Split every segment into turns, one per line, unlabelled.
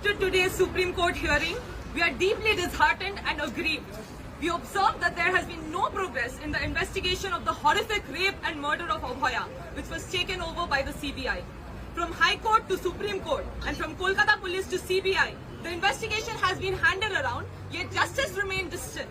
After today's Supreme Court hearing, we are deeply disheartened and aggrieved. We observe that there has been no progress in the investigation of the horrific rape and murder of Abhaya, which was taken over by the CBI. From High Court to Supreme Court and from Kolkata Police to CBI, the investigation has been handed around, yet justice remained distant.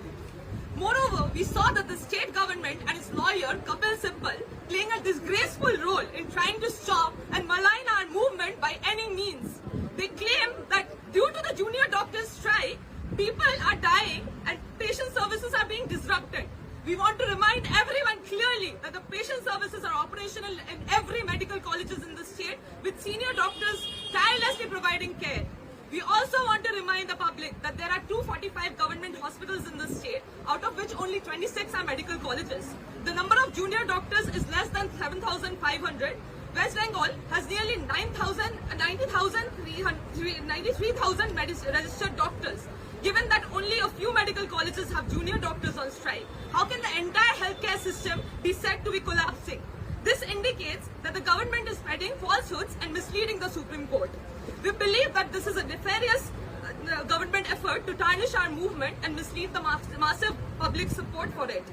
Moreover, we saw that the state government and its lawyer, Kapil Sibal, playing a disgraceful role in trying to stop and malign our movement by any means. They claim that due to the junior doctors' strike, people are dying and patient services are being disrupted. We want to remind everyone clearly that the patient services are operational in every medical colleges in the state, with senior doctors tirelessly providing care. We also want to remind the public that there are 245 government hospitals in the state, out of which only 26 are medical colleges. The number of junior doctors is less than 7,500. West Bengal has nearly 93,000 registered doctors. Given that only a few medical colleges have junior doctors on strike, how can the entire healthcare system be said to be collapsing? This indicates that the government is spreading falsehoods and misleading the Supreme Court. We believe that this is a nefarious government effort to tarnish our movement and mislead the massive public support for it.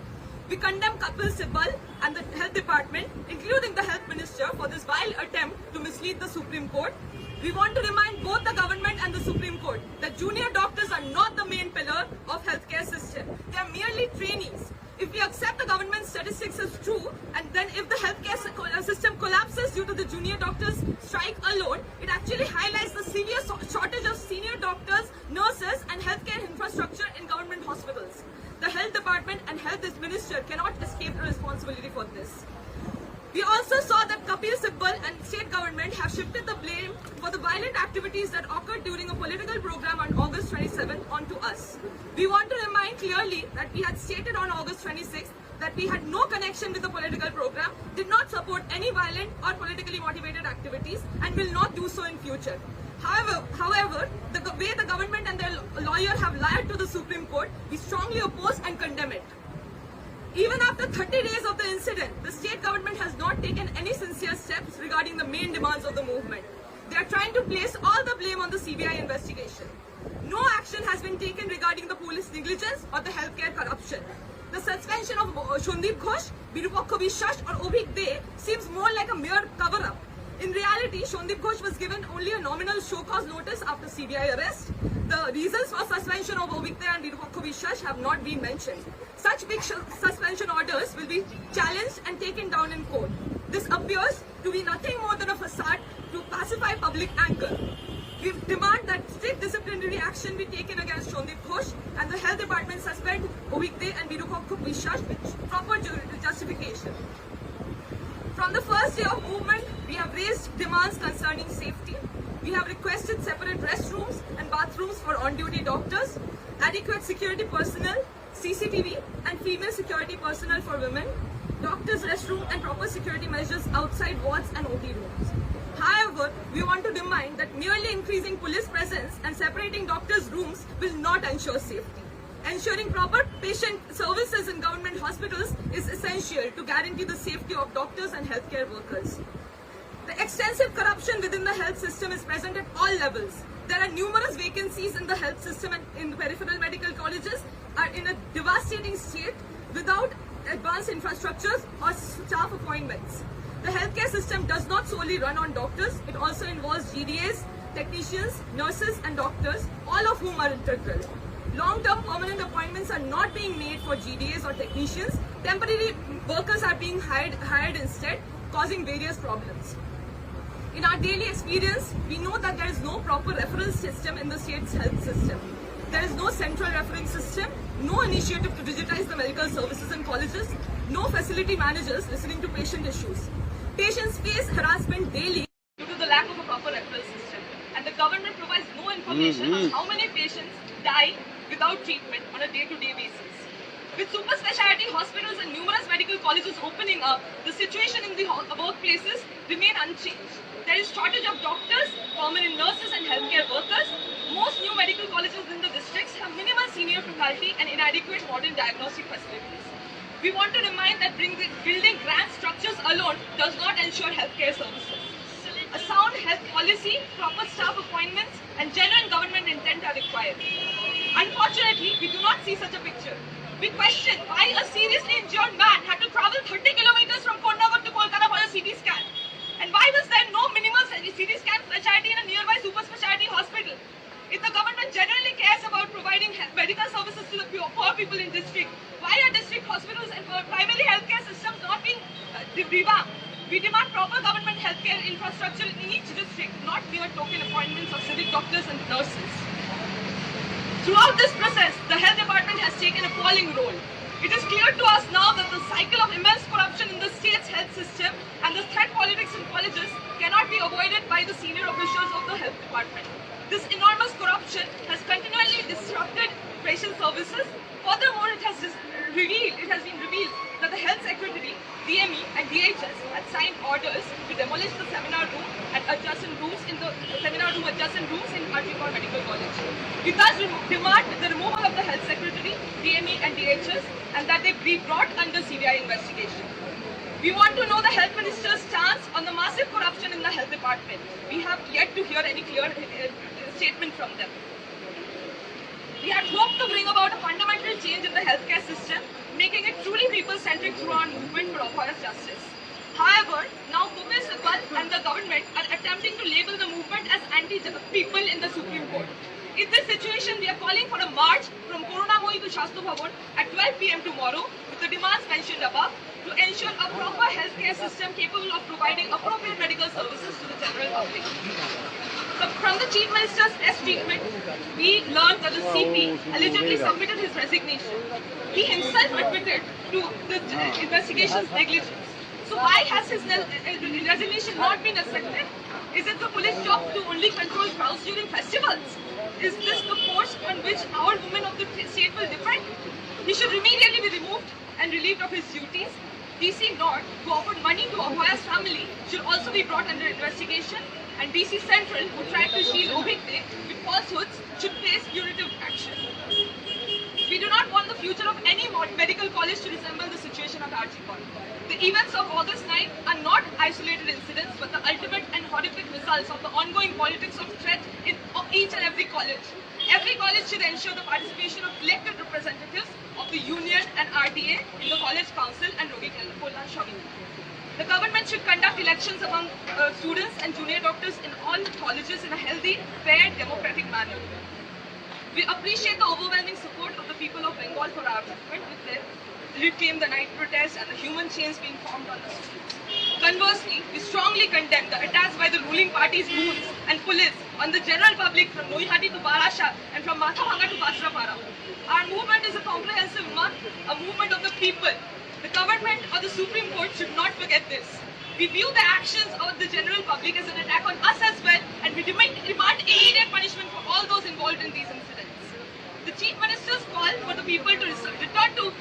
We condemn Kapil Sibal and the Health Department, including the Health Minister, for this vile attempt to mislead the Supreme Court. We want to remind both the government and the Supreme Court that junior doctors are not the main pillar of healthcare system. They are merely trainees. If we accept the government statistics as true, and then if the healthcare system collapses due to the junior doctors' strike alone, it actually highlights the severe shortage of senior doctors, nurses, and healthcare infrastructure in government hospitals. The Health Department and Health Minister cannot escape the responsibility for this. We also saw that Kapil Sibal and state government have shifted the blame for the violent activities that occurred during a political program on August 27th onto us. We want to remind clearly that we had stated on August 26th that we had no connection with the political program, did not support any violent or politically motivated activities, and will not do so in future. However, the way the government and their lawyer have lied to the Supreme Court, we strongly oppose and condemn it. Even after 30 days of the incident, the state government has not taken any sincere steps regarding the main demands of the movement. They are trying to place all the blame on the CBI investigation. No action has been taken regarding the police negligence or the healthcare corruption. The suspension of Shondeep Ghosh, Virupakha Vishwas or Obhik De seems more like a mere cover-up. In reality, Shondeep Ghosh was given only a nominal show-cause notice after CBI arrest. The reasons for suspension of Obhik De and Virupakha Vishwas have not been mentioned. Such big suspension orders will be challenged and taken down in court. This appears to be nothing more than a facade to pacify public anger. We demand that strict disciplinary action be taken against Shondeep Ghosh and the Health Department suspend Obhik De and Virupakha Vishwas with proper justification. From the first day of movement, we have raised demands concerning safety. We have requested separate restrooms and bathrooms for on-duty doctors, adequate security personnel, CCTV and female security personnel for women, doctors' restroom and proper security measures outside wards and OT rooms. However, we want to remind that merely increasing police presence and separating doctors' rooms will not ensure safety. Ensuring proper patient services in government hospitals is essential to guarantee the safety of doctors and healthcare workers. The extensive corruption within the health system is present at all levels. There are numerous vacancies in the health system and in peripheral medical colleges are in a devastating state without advanced infrastructures or staff appointments. The healthcare system does not solely run on doctors, it also involves GDAs, technicians, nurses and doctors, all of whom are integral. Long-term permanent appointments are not being made for GDAs or technicians. Temporary workers are being hired instead, causing various problems. In our daily experience, we know that there is no proper referral system in the state's health system. There is no central referring system, no initiative to digitize the medical services in colleges, no facility managers listening to patient issues. Patients face harassment daily due to the lack of a proper referral system, and the government provides no information on how many patients die without treatment on a day-to-day basis. With super specialty hospitals and numerous medical colleges opening up, the situation in the workplaces remain unchanged. There is shortage of doctors, permanent nurses and healthcare workers. Most new medical colleges in the districts have minimal senior faculty and inadequate modern diagnostic facilities. We want to remind that building grand structures alone does not ensure healthcare services. A sound health policy, proper staff appointments and genuine government Unfortunately, we do not see such a picture. We question why a seriously injured man had to travel 30 kilometers from Kondagar to Kolkata for a CT scan. And why was there no minimal CT scan facility in a nearby super specialty hospital? If the government generally cares about providing medical services to the poor people in district, why are district hospitals and primary healthcare systems not being revamped? We demand proper government healthcare infrastructure in each district, not mere token appointments of civic doctors and nurses. Throughout this process, the health department has taken an appalling role. It is clear to us now that the cycle of immense corruption in the state's health system and the threat politics in colleges cannot be avoided by the senior officials of the health department. This enormous corruption has continually disrupted patient services. Furthermore, it has been revealed that the Health Secretary, DME and DHS had signed orders to demolish the seminar room and adjacent rooms in Arjikar Medical College. We thus demand the removal of the Health Secretary, DME and DHS and that they be brought under CBI investigation. We want to know the Health Minister's stance on the massive corruption in the Health Department. We have yet to hear any clear statement from them. We had hoped to bring about a fundamental change in the healthcare system, making it truly people-centric through our movement for Abhaya's justice. However, now Bhupesh Sibal and the government are attempting to label the movement as anti-people in the Supreme Court. In this situation, we are calling for a march from Korunamohi to Shastri Bhavan at 12 p.m. tomorrow with the demands mentioned above to ensure a proper healthcare system capable of providing appropriate medical services to the general public. So from the Chief Minister's press statement, we learned that the CP allegedly submitted his resignation. He himself admitted to the investigation's negligence. So why has his resignation not been accepted? Is it the police job to only control crowds during festivals? Is this the force on which our women of the state will depend? He should immediately be removed and relieved of his duties. DC North, who offered money to Abhaya's family, should also be brought under investigation. And DC Central, who tried to shield Obhikde with falsehoods, should face punitive action. We do not want the future of any medical college to resemble the situation at Arjikar. The events of August 9 are not isolated incidents, but the ultimate and horrific results of the ongoing politics of threat in each and every college. Every college should ensure the participation of elected representatives of the union and RTA in the college council and Rogi Kalyan Samiti. The government should conduct elections among students and junior doctors in all colleges in a healthy, fair, democratic manner. We appreciate the overwhelming support of the people of Bengal for our movement with their reclaim the night protest and the human chains being formed on the streets. Conversely, we strongly condemn the attacks by the ruling party's goons and police on the general public from Noihati to Barasha and from Mathapanga to Basrapara. Our movement is a comprehensive one, a movement of the people. The government or the Supreme Court should not forget this. We view the actions of the general public as an attack on us as well, and we demand immediate punishment for all those involved in these incidents. The Chief Minister's call for the people to return to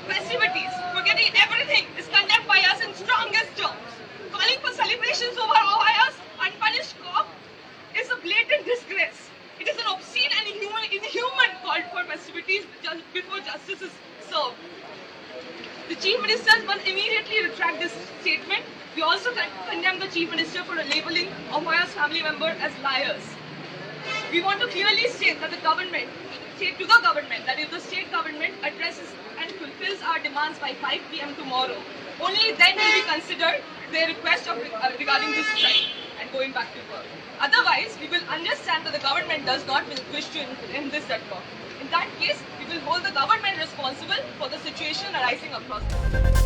festivities, forgetting everything, is condemned by us in strongest terms. Calling for celebrations over Abhaya's unpunished cop is a blatant disgrace. It is an obscene and inhuman call for festivities just before justice is served. The Chief Minister must immediately retract this statement. We also condemn the Chief Minister for labeling Abhaya's family members as liars. We want to clearly state that that if the state government addresses and fulfills our demands by 5 p.m. tomorrow, only then will we consider their request regarding this strike and going back to work. Otherwise, we will understand that the government does not wish to end this deadlock. In that case, we will hold the government responsible for the situation arising across the